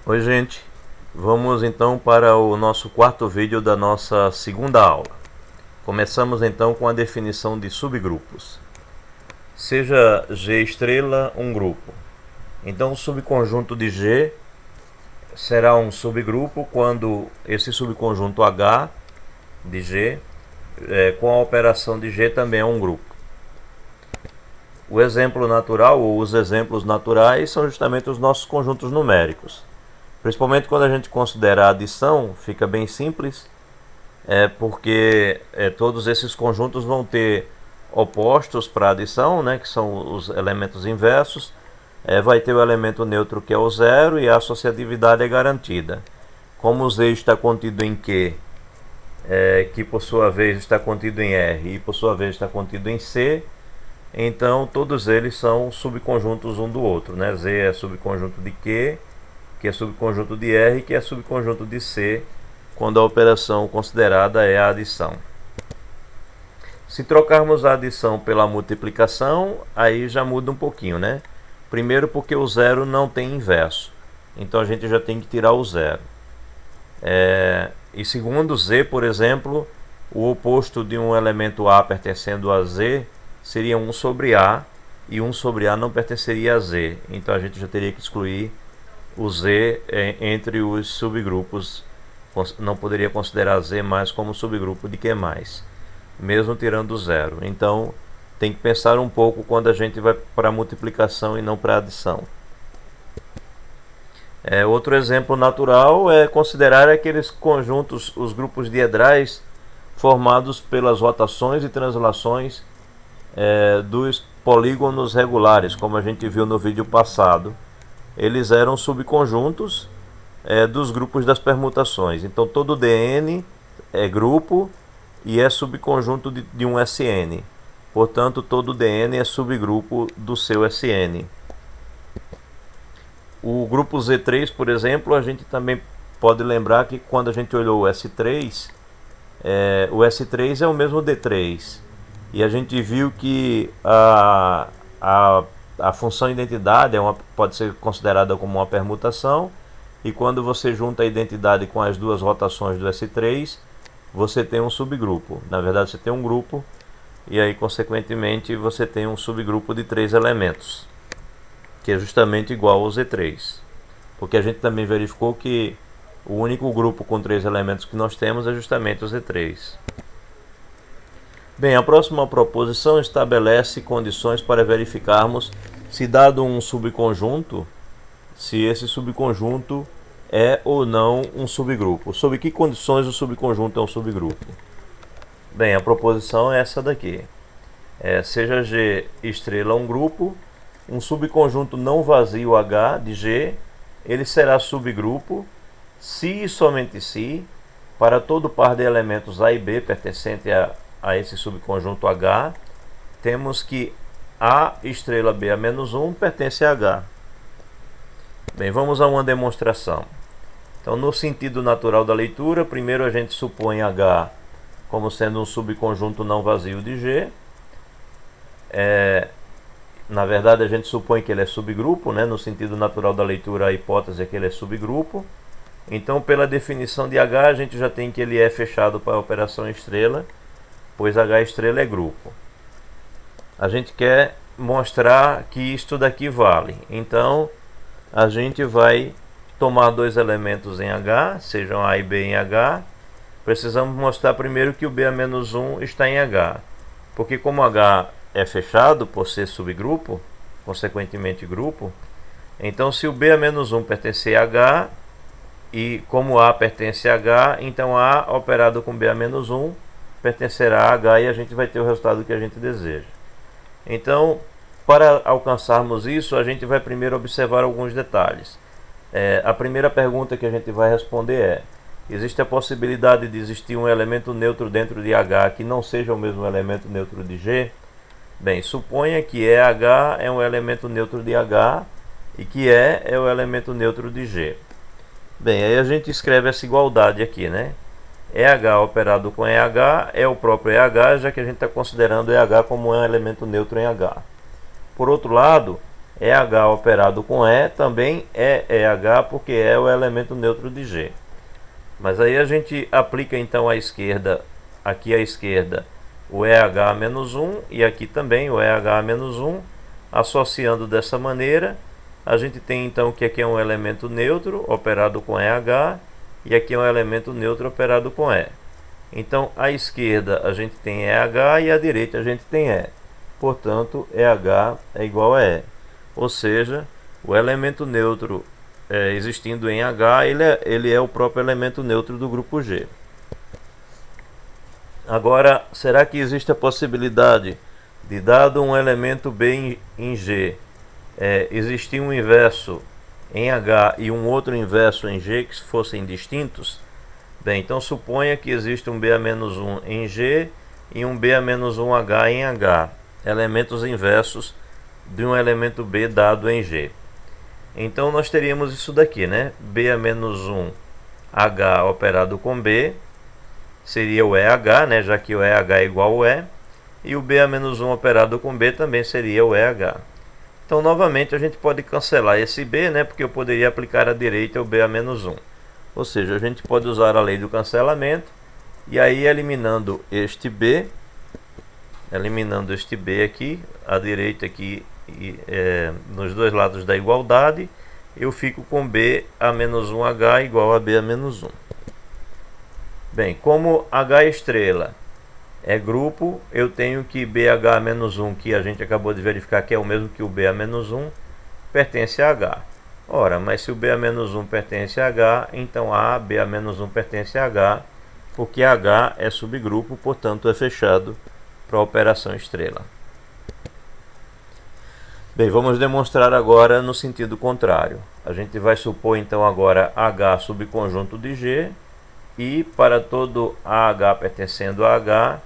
Oi, gente. Vamos então para o nosso quarto vídeo da nossa segunda aula. Começamos então com a definição de subgrupos. Seja G estrela um grupo. Então o subconjunto de G será um subgrupo quando esse subconjunto H de G com a operação de G também é um grupo. O exemplo natural ou os exemplos naturais são justamente os nossos conjuntos numéricos. Principalmente quando a gente considera a adição, fica bem simples, porque todos esses conjuntos vão ter opostos para a adição, né, que são os elementos inversos. Vai ter o elemento neutro, que é o zero, e a associatividade é garantida. Como o Z está contido em Q, que por sua vez está contido em R e por sua vez está contido em C, então todos eles são subconjuntos um do outro, né? Z é subconjunto de Q, que é subconjunto de R, que é subconjunto de C, quando a operação considerada é a adição. Se trocarmos a adição pela multiplicação, aí já muda um pouquinho, né? Primeiro porque o zero não tem inverso, então a gente já tem que tirar o zero. E segundo, Z, por exemplo, o oposto de um elemento A pertencendo a Z seria 1 sobre A, e 1 sobre A não pertenceria a Z, então a gente já teria que excluir o Z entre os subgrupos. Não poderia considerar Z mais como subgrupo de Q+, mesmo tirando o zero. Então tem que pensar um pouco quando a gente vai para a multiplicação e não para a adição. Outro exemplo natural é considerar aqueles conjuntos, os grupos diedrais, formados pelas rotações e translações dos polígonos regulares, como a gente viu no vídeo passado. Eles eram subconjuntos dos grupos das permutações. Então todo Dn é grupo e é subconjunto de um Sn. Portanto, todo Dn é subgrupo do seu Sn. O grupo Z3, por exemplo, a gente também pode lembrar que quando a gente olhou o S3, o S3 é o mesmo D3. E a gente viu que a função identidade pode ser considerada como uma permutação, e quando você junta a identidade com as duas rotações do S3, você tem um subgrupo. Na verdade, você tem um grupo, e aí, consequentemente, você tem um subgrupo de 3 elementos, que é justamente igual ao Z3. Porque a gente também verificou que o único grupo com 3 elementos que nós temos é justamente o Z3. Bem, a próxima proposição estabelece condições para verificarmos se, dado um subconjunto, se esse subconjunto é ou não um subgrupo. Sob que condições o subconjunto é um subgrupo? Bem, a proposição é essa daqui. Seja G estrela um grupo, um subconjunto não vazio H de G, ele será subgrupo se e somente se, para todo par de elementos A e B pertencente a esse subconjunto H, temos que A estrela B a menos 1 pertence a H. Bem, vamos a uma demonstração. Então, no sentido natural da leitura, primeiro a gente supõe H como sendo um subconjunto não vazio de G. Na verdade, a gente supõe que ele é subgrupo, né? No sentido natural da leitura, a hipótese é que ele é subgrupo. Então, pela definição de H, a gente já tem que ele é fechado para a operação estrela, pois H estrela é grupo. A gente quer mostrar que isto daqui vale. Então, a gente vai tomar dois elementos em H, sejam A e B em H. Precisamos mostrar primeiro que o B a menos 1 está em H. Porque como H é fechado por ser subgrupo, consequentemente grupo, então se o B a menos 1 pertencer a H, e como A pertence a H, então A operado com B a menos 1 pertencerá a H, e a gente vai ter o resultado que a gente deseja. Então, para alcançarmos isso, a gente vai primeiro observar alguns detalhes. A primeira pergunta que a gente vai responder é: existe a possibilidade de existir um elemento neutro dentro de H que não seja o mesmo elemento neutro de G? Bem, suponha que H é um elemento neutro de H e que E é o elemento neutro de G. Bem, aí a gente escreve essa igualdade aqui, né? EH operado com EH é o próprio EH, já que a gente está considerando EH como um elemento neutro em H. Por outro lado, EH operado com E também é EH, porque é o elemento neutro de G. Mas aí a gente aplica então à esquerda, aqui à esquerda, o EH-1 e aqui também o EH-1, associando dessa maneira. A gente tem então que aqui é um elemento neutro operado com EH e aqui é um elemento neutro operado com E. Então à esquerda a gente tem EH e à direita a gente tem E. Portanto, EH é igual a E. Ou seja, o elemento neutro existindo em H, ele é o próprio elemento neutro do grupo G. Agora, será que existe a possibilidade de, dado um elemento B em G, existir um inverso em H e um outro inverso em G que fossem distintos? Bem, então suponha que existe um BA-1 em G e um BA-1H em H, elementos inversos de um elemento B dado em G. Então nós teríamos isso daqui, né? BA-1H operado com B seria o EH, né? Já que o EH é igual ao E, e o BA-1 operado com B também seria o EH. Então novamente a gente pode cancelar esse B, né? Porque eu poderia aplicar à direita o BA-1. Ou seja, a gente pode usar a lei do cancelamento e aí eliminando este B aqui, à direita aqui, nos dois lados da igualdade, eu fico com BA-1H igual a BA-1. Bem, como H estrela é grupo, eu tenho que BH-1, que a gente acabou de verificar que é o mesmo que o BA-1, pertence a H. Ora, mas se o BA-1 pertence a H, então A, BA-1 pertence a H, porque H é subgrupo, portanto é fechado para a operação estrela. Bem, vamos demonstrar agora no sentido contrário. A gente vai supor então agora H subconjunto de G, e para todo AH pertencendo a H,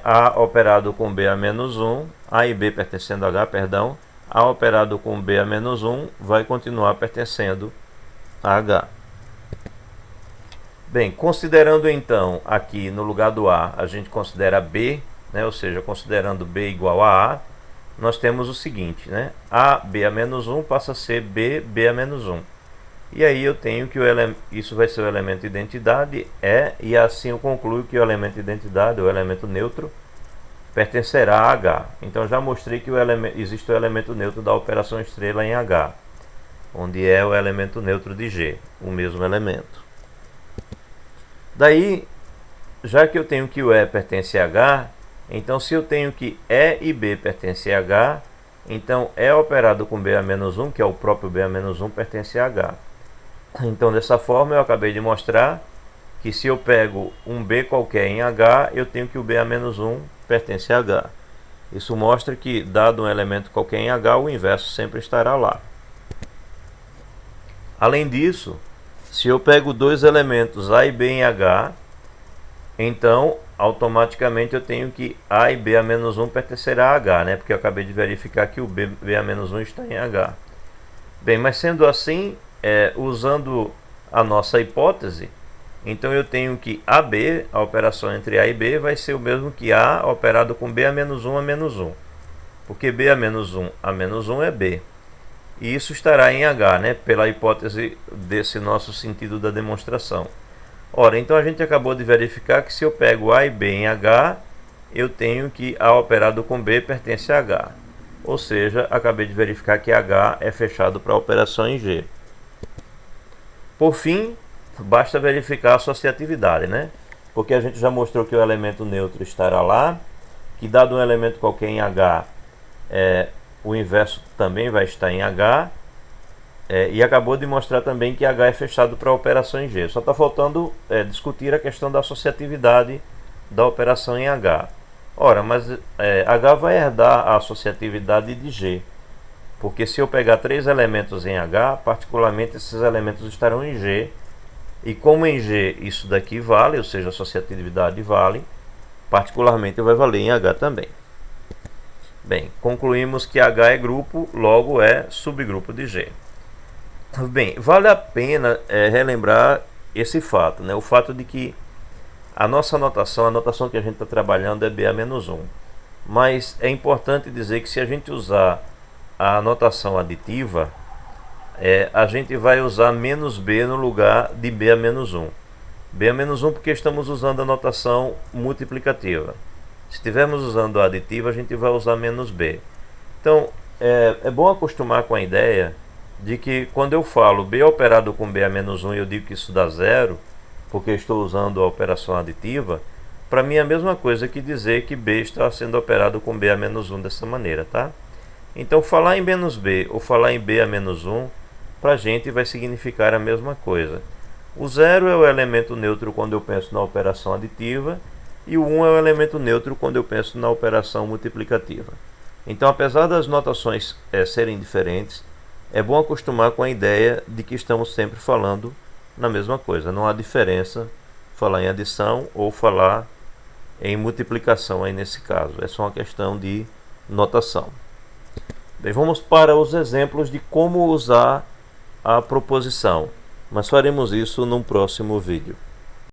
A operado com BA-1, A e B pertencendo a H, perdão, A operado com BA-1 vai continuar pertencendo a H. Bem, considerando então aqui no lugar do A gente considera B, né, ou seja, considerando B igual a A, nós temos o seguinte, né? A BA-1 passa a ser B BA-1. E aí eu tenho que isso vai ser o elemento de identidade e assim eu concluo que o elemento de identidade, o elemento neutro, pertencerá a H. Então já mostrei que existe o elemento neutro da operação estrela em H, onde é o elemento neutro de G, o mesmo elemento. Daí, já que eu tenho que o E pertence a H, então se eu tenho que E e B pertencem a H, então E operado com BA-1, que é o próprio BA-1, pertence a H. Então dessa forma eu acabei de mostrar que se eu pego um B qualquer em H, eu tenho que o BA-1 pertence a H. Isso mostra que, dado um elemento qualquer em H, o inverso sempre estará lá. Além disso, se eu pego dois elementos A e B em H, então automaticamente eu tenho que A e BA-1 pertencerá a H, né? Porque eu acabei de verificar que o BA-1 está em H. Bem, mas sendo assim, usando a nossa hipótese, então eu tenho que AB, a operação entre A e B, vai ser o mesmo que A operado com BA-1 a menos 1. Porque BA-1 a menos 1 é B. E isso estará em H, né? Pela hipótese desse nosso sentido da demonstração. Ora, então a gente acabou de verificar que se eu pego A e B em H, eu tenho que A operado com B pertence a H. Ou seja, acabei de verificar que H é fechado para a operação em G. Por fim, basta verificar a associatividade, né? Porque a gente já mostrou que o elemento neutro estará lá, que dado um elemento qualquer em H, o inverso também vai estar em H, e acabou de mostrar também que H é fechado para a operação em G. Só está faltando discutir a questão da associatividade da operação em H. Ora, mas H vai herdar a associatividade de G, porque se eu pegar três elementos em H, particularmente esses elementos estarão em G, e como em G isso daqui vale, ou seja, a associatividade vale, particularmente vai valer em H também. Bem, concluímos que H é grupo, logo é subgrupo de G. Bem, vale a pena relembrar esse fato, né? O fato de que a nossa anotação, a anotação que a gente está trabalhando é BA-1. Mas é importante dizer que se a gente usar a notação aditiva, a gente vai usar menos b no lugar de b a menos 1. b a menos 1 porque estamos usando a notação multiplicativa. Se estivermos usando a aditiva, a gente vai usar menos b. Então, é bom acostumar com a ideia de que quando eu falo b operado com b a menos 1 e eu digo que isso dá zero, porque estou usando a operação aditiva, para mim é a mesma coisa que dizer que b está sendo operado com b a menos 1 dessa maneira, tá? Então, falar em menos b ou falar em b a menos 1, para a gente vai significar a mesma coisa. O zero é o elemento neutro quando eu penso na operação aditiva, e o 1 é o elemento neutro quando eu penso na operação multiplicativa. Então, apesar das notações serem diferentes, é bom acostumar com a ideia de que estamos sempre falando na mesma coisa. Não há diferença falar em adição ou falar em multiplicação aí nesse caso. É só uma questão de notação. Bem, vamos para os exemplos de como usar a proposição, mas faremos isso num próximo vídeo.